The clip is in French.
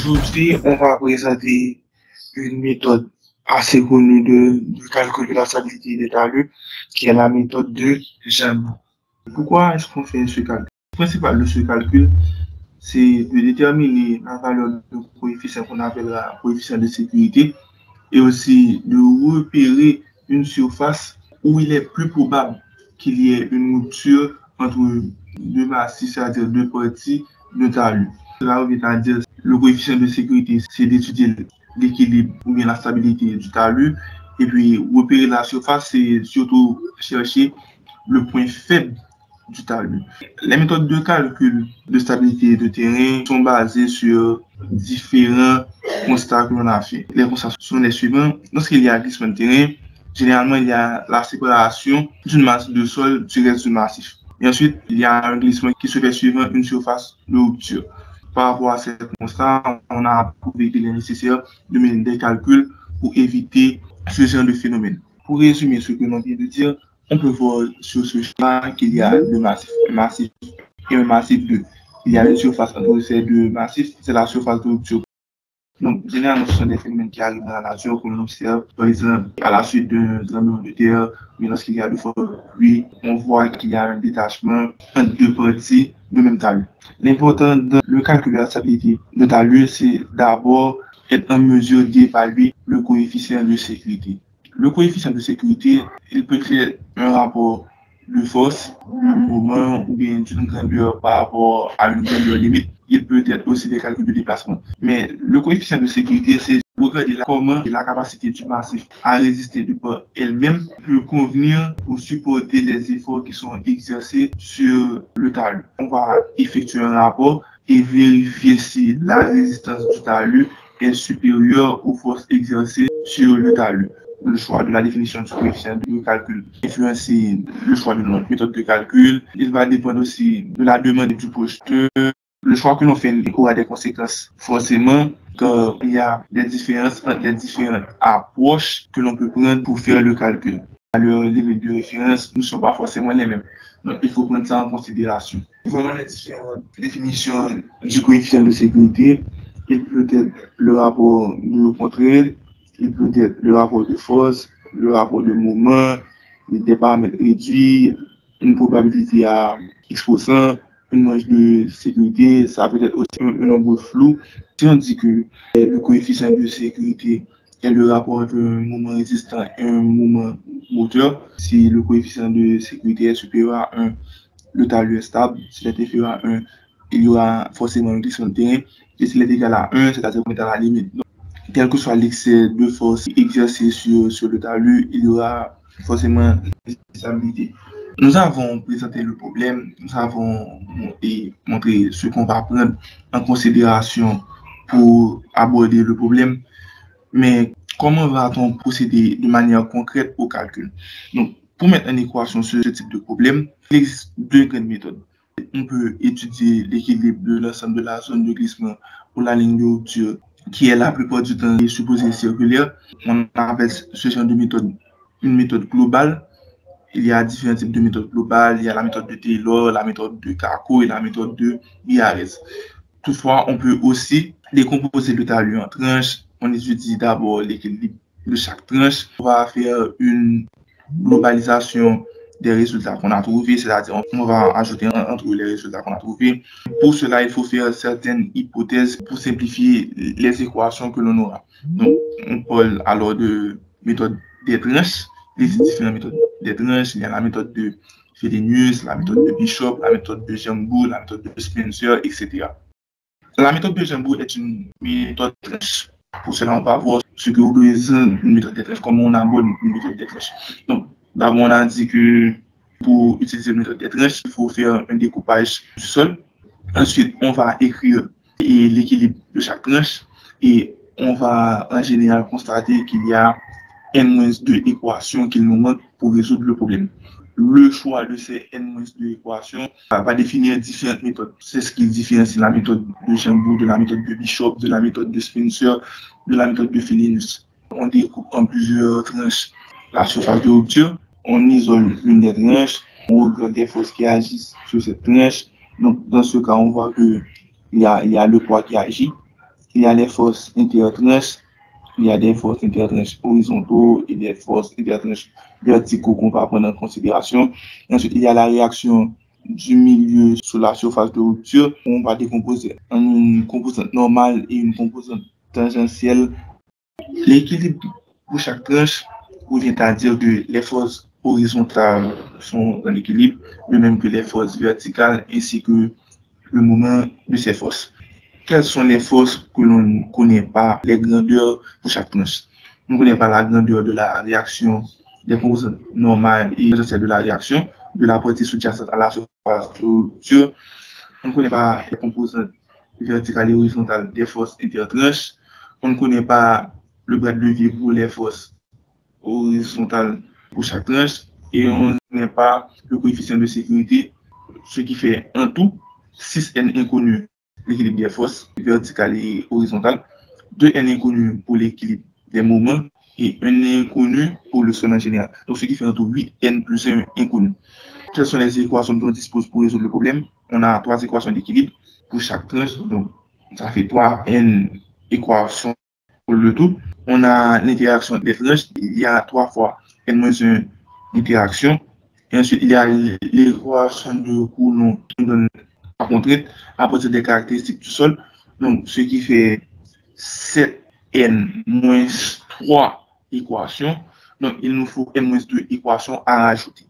Aujourd'hui, on va présenter une méthode assez connue de calcul de la stabilité des talus, qui est la méthode de Jambo. Pourquoi est-ce qu'on fait ce calcul? Le principal de ce calcul, c'est de déterminer la valeur de coefficient qu'on appelle la coefficient de sécurité et aussi de repérer une surface où il est plus probable qu'il y ait une rupture entre deux massifs, c'est-à-dire deux parties de talus. Cela revient à dire le coefficient de sécurité, c'est d'étudier l'équilibre ou bien la stabilité du talus. Et puis, repérer la surface, c'est surtout chercher le point faible du talus. Les méthodes de calcul de stabilité de terrain sont basées sur différents constats que l'on a fait. Les constats sont les suivants. Lorsqu'il y a glissement de terrain, généralement, il y a la séparation d'une masse de sol du reste du massif. Et ensuite, il y a un glissement qui se fait suivant une surface de rupture. Par rapport à ces constats, on a prouvé qu'il est nécessaire de mener des calculs pour éviter ce genre de phénomène. Pour résumer ce que l'on vient de dire, on peut voir sur ce schéma qu'il y a deux massifs, un massif et un massif 2. Il y a une surface entre ces deux massifs, c'est la surface de rupture. Donc, généralement, ce sont des phénomènes qui arrivent dans la nature, que l'on observe, par exemple, à la suite d'un tremblement de terre, mais lorsqu'il y a de fortes pluies, on voit qu'il y a un détachement entre deux parties de même talus. L'important dans le calcul de la stabilité de talus, c'est d'abord être en mesure d'évaluer le coefficient de sécurité. Le coefficient de sécurité, il peut être un rapport de force, un moment ou bien d'une grandeur par rapport à une grandeur limite. Il peut être aussi des calculs de déplacement. Mais le coefficient de sécurité, c'est regarder comment la capacité du massif à résister de par elle-même peut convenir pour supporter les efforts qui sont exercés sur le talus. On va effectuer un rapport et vérifier si la résistance du talus est supérieure aux forces exercées sur le talus. Le choix de la définition du coefficient de calcul influence le choix de notre méthode de calcul. Il va dépendre aussi de la demande du projeteur. Le choix que l'on fait aura des conséquences forcément quand il y a des différences entre les différentes approches que l'on peut prendre pour faire le calcul. Les limites de référence ne sont pas forcément les mêmes. Donc, il faut prendre ça en considération. Voilà les différentes définitions du coefficient de sécurité. Il peut être le rapport de contrôle, il peut être le rapport de force, le rapport de mouvement, des paramètres réduits, une probabilité à X%, une marge de sécurité, ça peut être aussi un nombre flou. Si on dit que le coefficient de sécurité est le rapport entre un mouvement résistant et un mouvement moteur, si le coefficient de sécurité est supérieur à 1, le talus est stable. S'il est inférieur à 1, il y aura forcément un glissement de terrain. Et s'il est égal à 1, c'est-à-dire qu'on est à la limite. Donc, quel que soit l'excès de force exercé sur le talus, il y aura forcément une stabilité. Nous avons présenté le problème, nous avons montré ce qu'on va prendre en considération pour aborder le problème, mais comment va-t-on procéder de manière concrète au calcul? Donc, pour mettre en équation ce type de problème, il existe deux grandes méthodes. On peut étudier l'équilibre de l'ensemble de la zone de glissement pour la ligne de rupture, qui est la plupart du temps supposée circulaire. On appelle ce genre de méthode une méthode globale. Il y a différents types de méthodes globales. Il y a la méthode de Taylor, la méthode de Charcot et la méthode de Biarritz. Toutefois, on peut aussi décomposer le talus en tranches. On étudie d'abord l'équilibre de chaque tranche. On va faire une globalisation des résultats qu'on a trouvés, c'est-à-dire on va ajouter entre les résultats qu'on a trouvés. Pour cela, il faut faire certaines hypothèses pour simplifier les équations que l'on aura. Donc, on parle alors de méthode des tranches. Il existe différentes méthodes des tranches. Il y a la méthode de Frobenius, la méthode de Bishop, la méthode de Jambo, la méthode de Spencer, etc. La méthode de Jambo est une méthode de tranche. Pour cela, on va voir ce que représente une méthode de tranche, comment on aborde une méthode de tranche. Donc, d'abord, on a dit que pour utiliser une méthode de tranche, il faut faire un découpage du sol. Ensuite, on va écrire l'équilibre de chaque tranche et on va en général constater qu'il y a N-2 équations qu'il nous manque pour résoudre le problème. Le choix de ces N-2 équations va définir différentes méthodes. C'est ce qui différencie la méthode de Jambo, de la méthode de Bishop, de la méthode de Spencer, de la méthode de Frobenius. On découpe en plusieurs tranches la surface de rupture, on isole une des tranches, on regarde des forces qui agissent sur cette tranche. Donc, dans ce cas, on voit qu'il y a le poids qui agit. il y a les forces intertranches, il y a des forces intertranches horizontaux et des forces intertranches verticaux qu'on va prendre en considération. Ensuite, il y a la réaction du milieu sur la surface de rupture. On va décomposer en une composante normale et une composante tangentielle. L'équilibre pour chaque tranche revient à dire que les forces horizontales sont en équilibre, de même que les forces verticales ainsi que le moment de ces forces. Quelles sont les forces que l'on ne connaît pas, les grandeurs pour chaque tranche? On ne connaît pas la grandeur de la réaction des composantes normales et de la réaction de la partie sous-jacente à la surface de rupture. On ne connaît pas les composantes verticales et horizontales des forces intertranches. On ne connaît pas le bras de levier pour les forces horizontales pour chaque tranche. Et on ne connaît pas le coefficient de sécurité, ce qui fait en tout 6n inconnus l'équilibre des forces verticales et horizontales, 2n inconnus pour l'équilibre des moments et 1 inconnu pour le sol en général. Donc, ce qui fait en tout 8n plus 1 inconnu. Quelles sont les équations dont on dispose pour résoudre le problème? On a 3 équations d'équilibre pour chaque tranche. Donc, ça fait 3n équations pour le tout. On a l'interaction des tranches. Il y a 3 fois n-1 interaction. Et ensuite, il y a l'équation de Coulomb qui donne la contrainte à partir des caractéristiques du sol. Donc, ce qui fait 7n moins 3 équations. Donc, il nous faut n moins 2 équations à rajouter.